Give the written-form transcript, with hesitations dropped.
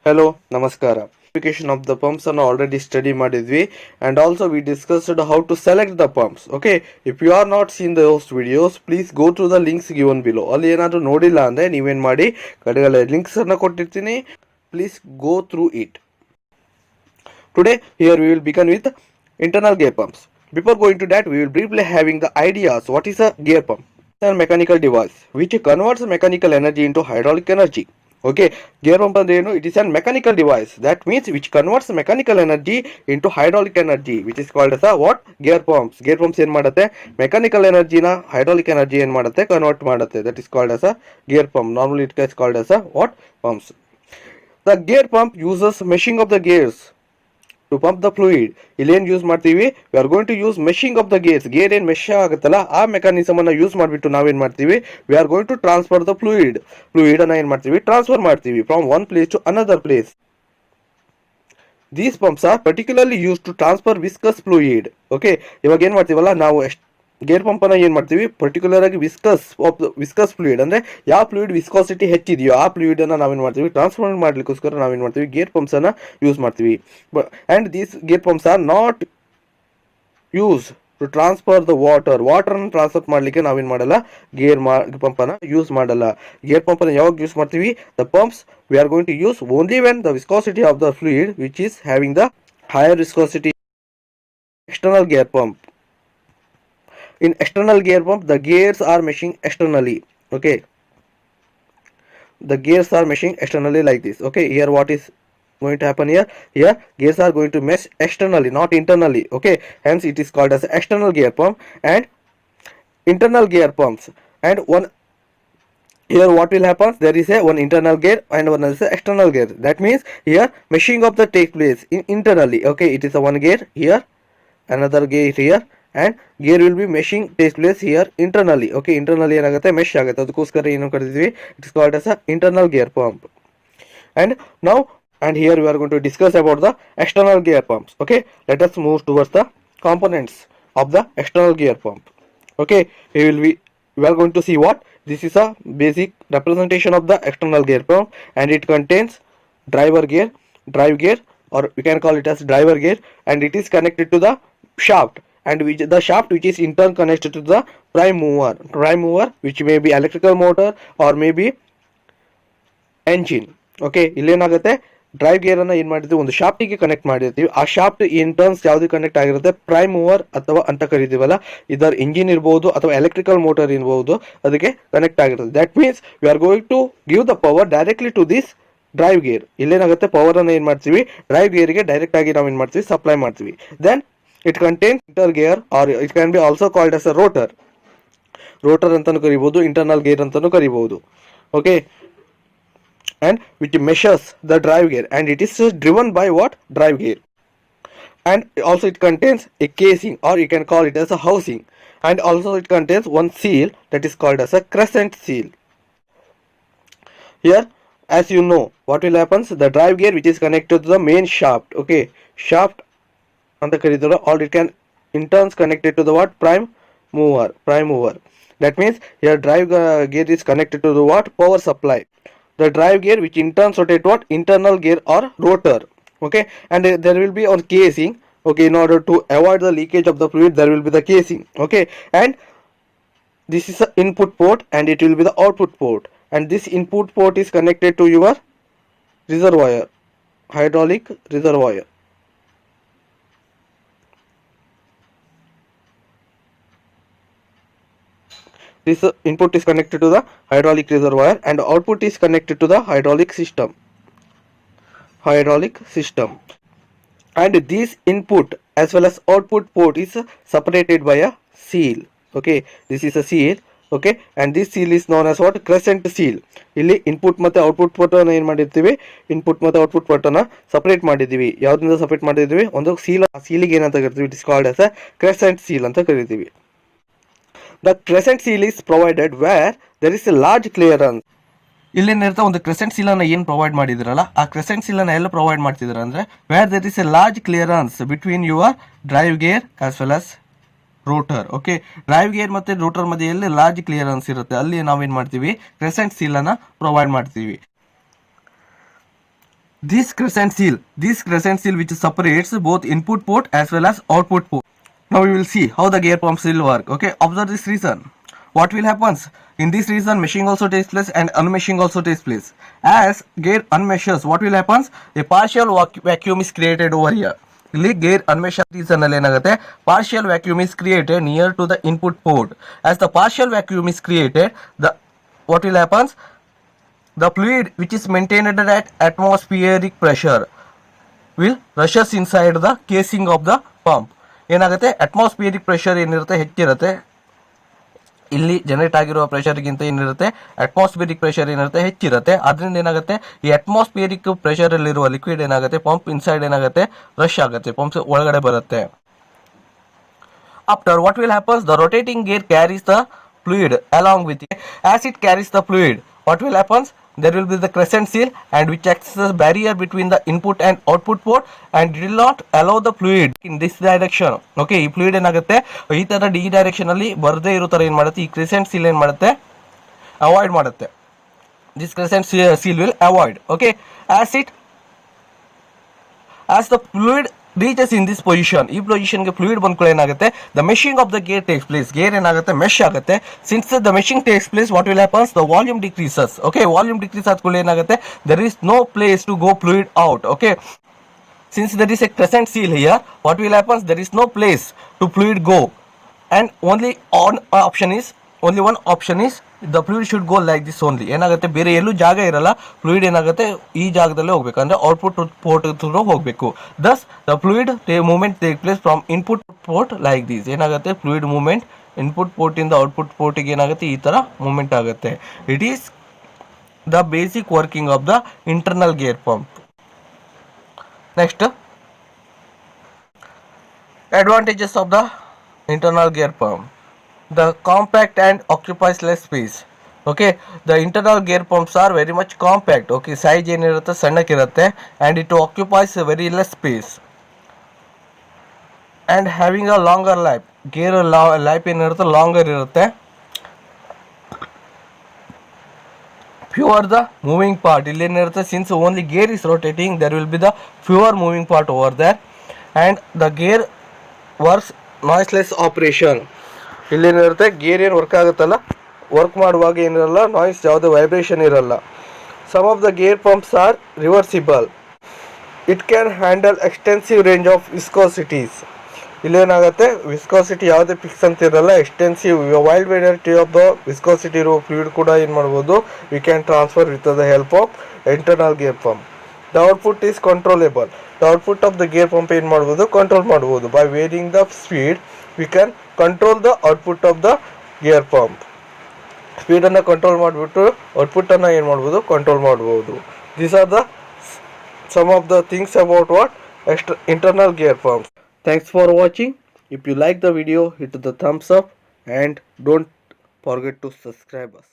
Hello, Namaskara. Application of the pumps are already study ಮಾಡಿದ್ವಿ and also we discussed how to select the pumps. Okay, if you are not seen those videos, please go through the links given below. ಅಲ್ಲಿ ಏನಾದರೂ ನೋಡಿಲ್ಲ ಅಂದ್ರೆ ನೀವೇನ್ ಮಾಡಿ ಕಡೆಗಡೆ links ಅನ್ನು ಕೊಟ್ಟಿರ್ತೀನಿ. Please go through it. Today here we will begin with internal gear pumps. Before going to that, we will briefly having the ideas what is a gear pump. It's a mechanical device which converts mechanical energy into hydraulic energy. Okay, gear pump ಅಂದ್ರೆ ಏನು? It is a mechanical device that means which converts mechanical energy into hydraulic energy, which is called as a what? Gear pumps. Gear pumps ಏನ್ ಮಾಡುತ್ತೆ? Mechanical energy ನ hydraulic energy ಏನ್ ಮಾಡುತ್ತೆ? Convert ಮಾಡುತ್ತೆ. That is called as a gear pump. Normally it is called as a what? Pumps. The gear pump uses meshing of the gears to pump the fluid. ಇಲ್ಲಿ ಏನು use ಮಾಡ್ತೀವಿ? We are going to use meshing of the gears. Gear ಏನು mesh ಆಗುತ್ತಲ್ಲ ಆ mechanism ಅನ್ನ use ಮಾಡಿಬಿಟ್ಟು ನಾವೇನ್ ಮಾಡ್ತೀವಿ? We are going to transfer the fluid. Fluid ಅನ್ನ ಏನ್ ಮಾಡ್ತೀವಿ? ಟ್ರಾನ್ಸ್ಫರ್ ಮಾಡ್ತೀವಿ from one place to another place. These pumps are particularly used to transfer viscous fluid. Okay, ಇವಾಗ ಏನ್ ಮಾಡ್ತೀವಲ್ಲ ನಾವು ಗೇರ್ ಪಂಪ್ ಅನ್ನ ಏನ್ ಮಾಡ್ತೀವಿ? ಪರ್ಟಿಕ್ಯುಲರ್ ಆಗಿ ವಿಸ್ಕಸ್ ಫ್ಲೂಯಿಡ್ ಅಂದ್ರೆ ಯಾವ ಫ್ಲೂಯಿಡ್ ವಿಸ್ಕಾಸಿಟಿ ಹೆಚ್ಚಿದೆಯೋ ಆ ಫ್ಲೂಯಿಡ್ ಅನ್ನ ನಾವೇನ್ ಮಾಡ್ತೀವಿ? ಟ್ರಾನ್ಸ್ಫರ್ ಮಾಡ್ಲಿಕ್ಕೋಸ್ಕರ ನಾವೇನ್ ಮಾಡ್ತೀವಿ? ಗೇರ್ ಪಂಪ್ಸ್ ಅನ್ನ ಯೂಸ್ ಮಾಡ್ತೀವಿ. And these gear pumps are not use to transfer the water ಅನ್ನು ಟ್ರಾನ್ಸ್ಫರ್ ಮಾಡ್ಲಿಕ್ಕೆ ನಾವೇನ್ ಮಾಡಲ್ಲ? ಗೇರ್ ಪಂಪ್ ಅನ್ನ ಯೂಸ್ ಮಾಡಲ್ಲ. ಗೇರ್ ಪಂಪ್ ಅನ್ನ ಯಾವಾಗ ಯೂಸ್ ಮಾಡ್ತೀವಿ? The pumps we are going to use only when the viscosity of the fluid which is having the higher viscosity. External gear pump. In external gear pump, the gears are meshing externally. Okay, the gears are meshing externally like this. Okay, here what is going to happen here? Here gears are going to mesh externally, not internally. Okay, hence it is called as external gear pump and internal gear pumps. And one here what will happen? There is a one internal gear and one is a external gear. That means here meshing of the take place internally. Okay, it is a one gear here, another gear here, and gear will be meshing takes place here internally. Okay, internally ಏನಾಗುತ್ತೆ? Mesh ಆಗುತ್ತೆ. ಅದಕ್ಕೋಸ್ಕರ ಏನು ಕರೀತೀವಿ? It is called as a internal gear pump. And now and here we are going to discuss about the external gear pumps. Okay, let us move towards the components of the external gear pump. Okay, we are going to see what this is a basic representation of the external gear pump, and it contains drive gear, or we can call it as driver gear, and it is connected to the shaft, and the shaft which is in turn connected to the prime mover which may be electrical motor or maybe engine. Okay, ಇಲ್ಲೇನಾಗುತ್ತೆ? Drive gear ಅನ್ನ ಏನ್ ಮಾಡಿರ್ತೀವಿ? ಒಂದು shaft ಗೆ connect ಮಾಡಿರ್ತೀವಿ. ಆ shaft in turns ಯಾವ್ದು connect ಆಗಿರುತ್ತೆ? ಪ್ರೈಮ್ ಮೂವರ್ ಅಥವಾ ಅಂತ ಕರಿತೀವಲ್ಲ, ಇದರ ಇಂಜಿನ್ ಇರಬಹುದು ಅಥವಾ ಎಲೆಕ್ಟ್ರಿಕಲ್ ಮೋಟರ್ ಇರಬಹುದು, ಅದಕ್ಕೆ ಕನೆಕ್ಟ್ ಆಗಿರುತ್ತೆ. That means we are going to give the power directly to this drive gear. ಇಲ್ಲೇನಾಗುತ್ತೆ? ಪವರ್ ಅನ್ನ ಏನ್ ಮಾಡ್ತೀವಿ? ಡ್ರೈವ್ ಗೇರ್ ಗೆ ಡೈರೆಕ್ಟ್ ಆಗಿ ನಾವು ಏನ್ ಮಾಡ್ತೀವಿ? ಸಪ್ಲೈ ಮಾಡ್ತೀವಿ. Then it contains inter gear, or it can be also called as a rotor ಅಂತಾನು ಕರಿಬಹುದು, internal gear ಅಂತಾನು ಕರಿಬಹುದು. Okay, and which measures the drive gear, and it is driven by what? Drive gear. And also it contains a casing, or you can call it as a housing, and also it contains one seal that is called as a crescent seal. Here, as you know, what will happen? The drive gear which is connected to the main shaft. Okay, shaft ಅಂತ ಕರೀತಾರೆ, or it can in turns connected to the what? Prime mover. That means here drive gear is connected to the what? Power supply. The drive gear which in turns rotate what? Internal gear or rotor. Okay, and there will be on casing. Okay, in order to avoid the leakage of the fluid, there will be the casing. Okay, and this is the input port and it will be the output port, and this input port is connected to your reservoir, hydraulic reservoir. This input is connected to the hydraulic reservoir and output is connected to the hydraulic system. And this input as well as output port is separated by a seal. Okay, this is a seal. Okay, and this seal is known as what? Crescent seal. ಇಲ್ಲಿ input ಮತ್ತೆ output port ಅನ್ನು ಏನು ಮಾಡಿರ್ತೀವಿ? Input ಮತ್ತೆ output port ಅನ್ನು separate ಮಾಡಿದ್ದೀವಿ. ಯಾವ್ದ್ರಿಂದ separate ಮಾಡಿದ್ದೀವಿ? ಒಂದು ಸೀಲ್. ಆ ಸೀಲಿಗೆ ಏನಂತ ಕರಿತೀವಿ? It is called as a Crescent seal ಅಂತ ಕರಿತೀವಿ. The crescent seal is provided where there is a large clearance. ಇಲ್ಲೇನಿರುತ್ತೆ? ಒಂದು ಕ್ರೆಸೆಂಟ್ ಸೀಲ್ ಅನ್ನ ಏನು ಪ್ರೊವೈಡ್ ಮಾಡಿದಿರಲ್ಲ, ಆ ಕ್ರೆಸೆಂಟ್ ಸೀಲ್ ಅನ್ನ ಎಲ್ಲ ಪ್ರೊವೈಡ್ ಮಾಡ್ತಿದ್ರ ಅಂದ್ರೆ where there is a large clearance between your drive gear as well as rotor. Okay, drive gear ಮತ್ತೆ rotor ಮಧ್ಯೆ ಎಲ್ಲಿ ಲಾರ್ಜ್ ಕ್ಲಿಯರೆನ್ಸ್ ಇರುತ್ತೆ ಅಲ್ಲಿ ನಾವೇನ್ ಮಾಡ್ತೀವಿ? ಕ್ರೆಸೆಂಟ್ ಸೀಲ್ ಅನ್ನ ಪ್ರೊವೈಡ್ ಮಾಡ್ತೀವಿ. this crescent seal which separates both input port as well as output port. Now we will see how the gear pumps will work. Okay, observe this reason. What will happen? In this reason, meshing also takes place and unmeshing also takes place. As gear unmeshes, what will happen? A partial vacuum is created over here. ಇಲ್ಲಿ gear ಅನ್ಮೇಷ reason ಅಲ್ಲಿ ಏನಾಗುತ್ತೆ, partial vacuum is created near to the input port. As the partial vacuum is created, the what will happen, the fluid which is maintained at atmospheric pressure will rushes inside the casing of the pump. ಏನಾಗುತ್ತೆ, atmospheric pressure ಏನಿರುತ್ತೆ ಹೆಚ್ಚಿರುತ್ತೆ, ಇಲ್ಲಿ generate ಆಗಿರುವ ಪ್ರೆಷರ್ಗಿಂತ ಏನಿರುತ್ತೆ atmospheric pressure ಏನಿರುತ್ತೆ ಹೆಚ್ಚಿರುತ್ತೆ. ಅದರಿಂದ ಏನಾಗುತ್ತೆ, ಈ atmospheric ಪ್ರೆಷರಲ್ಲಿರುವ liquid ಏನಾಗುತ್ತೆ ಪಂಪ್ ಇನ್ಸೈಡ್ ಏನಾಗುತ್ತೆ ರಶ್ ಆಗುತ್ತೆ, ಪಂಪ್ಸ್ ಒಳಗಡೆ ಬರುತ್ತೆ. After what will happen, the rotating gear carries the fluid along with it. As it carries the fluid, what will happen, there will be the crescent seal and which acts as a barrier between the input and output port and it will not allow the fluid in this direction. Okay, ಈ fluid ಏನಾಗುತ್ತೆ ಈ ತರ D direction ಅಲ್ಲಿ ಬರದೇ ಇರೋ ತರ ಏನ್ ಮಾಡುತ್ತೆ, ಈ ಕ್ರೆಸೆಂಟ್ ಸೀಲ್ ಏನ್ ಮಾಡುತ್ತೆ ಅವಾಯ್ಡ್ ಮಾಡುತ್ತೆ. This Crescent seal will avoid. Okay, as the fluid reaches in this position, ಈ ಪೊಸಿಷನ್ ಗೆ ಫ್ಲೂಯಿಡ್ ಬಂದ್ಕೊಳ್ಳೋ ಏನಾಗುತ್ತೆ, the meshing of the gear takes place. Gear ಏನಾಗುತ್ತೆ ಮೆಶ್ ಆಗುತ್ತೆ. Since the meshing takes place, what will happens, the volume decreases. Okay, volume decrease ಆದ್ಕೊಳ್ಳಿ ಏನಾಗುತ್ತೆ, there is no place to go fluid out. Okay, since there is a crescent seal here, what will happens, there is no place to fluid go and only one option is the fluid should go like this only. ಏನಾಗುತ್ತೆ, ಬೇರೆ ಎಲ್ಲೂ ಜಾಗ ಇರಲ್ಲ, fluid ಏನಾಗುತ್ತೆ ಈ ಜಾಗದಲ್ಲೇ ಹೋಗ್ಬೇಕು, ಅಂದ್ರೆ ಔಟ್ಪುಟ್ ಪೋರ್ಟ್ ಥ್ರೂ ಹೋಗಬೇಕು. Thus the fluid movement take place from input port like this. ಏನಾಗುತ್ತೆ, ಫ್ಲೂಯಿಡ್ ಮೂವ್ಮೆಂಟ್ ಇನ್ಪುಟ್ ಪೋರ್ಟ್ ಇಂದ ಔಟ್ಪುಟ್ ಪೋರ್ಟಿಗೆ ಏನಾಗುತ್ತೆ ಈ ತರ ಮೂವ್ಮೆಂಟ್ ಆಗುತ್ತೆ. It is the basic working of the internal gear pump. Next, advantages of the internal gear pump. The compact and occupies less space. Okay, the internal gear pumps are very much compact. Okay, size ಏನಿರುತ್ತೆ ಸಣ್ಣಕ್ಕಿರುತ್ತೆ and it occupies a very less space and having a longer life. Gear life ಏನಿರುತ್ತೆ longer ಇರುತ್ತೆ. Fewer the moving part. ಇಲ್ಲಿ ಏನಿರುತ್ತೆ, since only gear is rotating, there will be the fewer moving part over there and the gear works noiseless operation. ಇಲ್ಲೇನಿರುತ್ತೆ, gear ಏನು work ಆಗುತ್ತಲ್ಲ, work ಮಾಡುವಾಗ ಏನಿರಲ್ಲ noise, ಯಾವುದೇ ವೈಬ್ರೇಷನ್ ಇರಲ್ಲ. Some of the gear pumps are reversible. It can handle extensive range of viscosities. ಇಲ್ಲೇನಾಗುತ್ತೆ, viscosity ಯಾವುದೇ fix ಅಂತ ಇರಲ್ಲ, extensive wild variety of the viscosity ಇರುವ ಫ್ಲೂಯಿಡ್ ಕೂಡ ಏನು ಮಾಡ್ಬೋದು, we can transfer with the help of internal gear pump. The output is controllable. The output of the gear pump ಏನು ಮಾಡ್ಬೋದು, ಕಂಟ್ರೋಲ್ ಮಾಡ್ಬೋದು. By varying the speed we can control the output of the gear pump. ಸ್ಪೀಡನ್ನು control ಮಾಡಿಬಿಟ್ಟು ಔಟ್ಪುಟ್ಟನ್ನು ಏನು ಮಾಡ್ಬೋದು, control ಮಾಡ್ಬೋದು. These are the some of the things about what internal gear pump. Thanks for watching. If you like the video, hit the thumbs up and don't forget to subscribe us.